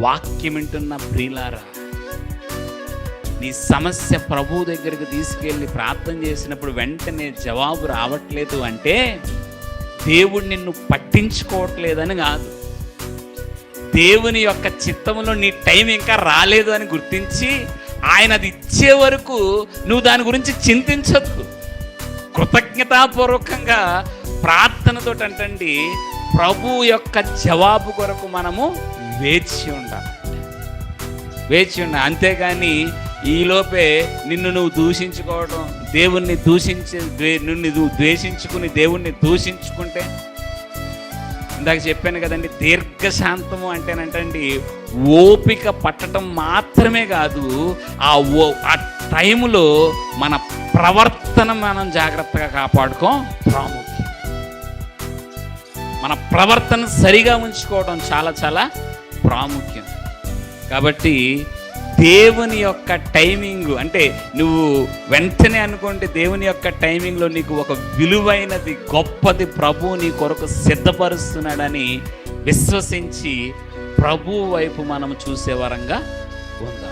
వాక్యం వింటున్న ప్రియులారా, నీ సమస్య ప్రభు దగ్గరికి తీసుకెళ్ళి ప్రార్థన చేసినప్పుడు వెంటనే జవాబు రావట్లేదు అంటే దేవుడు నిన్ను పట్టించుకోవట్లేదని కాదు. దేవుని యొక్క చిత్తములో నీ టైం ఇంకా రాలేదు అని గుర్తించి ఆయన అది ఇచ్చే వరకు నువ్వు దాని గురించి చింతించద్దు. కృతజ్ఞతాపూర్వకంగా ప్రార్థనతో అంటండి ప్రభు యొక్క జవాబు కొరకు మనము వేచి ఉండాలి. అంతేగాని ఈలోపే నిన్ను నువ్వు దూషించుకోవడం, దేవుణ్ణి నిన్ను ద్వేషించుకుని దేవుణ్ణి దూషించుకుంటే, ఇందాక చెప్పాను కదండి, దీర్ఘశాంతము అంటేనంటండి ఓపిక పట్టడం మాత్రమే కాదు, ఆ టైంలో మన ప్రవర్తన మనం జాగ్రత్తగా కాపాడుకో ప్రాముఖ్యం. మన ప్రవర్తన సరిగా ఉంచుకోవడం చాలా చాలా ప్రాముఖ్యం. కాబట్టి దేవుని యొక్క టైమింగ్ అంటే నువ్వు వెంటనే అనుకుంటే దేవుని యొక్క టైమింగ్లో నీకు ఒక విలువైనది గొప్పది ప్రభు నీ కొరకు సిద్ధపరుస్తున్నాడని విశ్వసించి ప్రభు వైపు మనం చూసే వరంగా ఉందాం.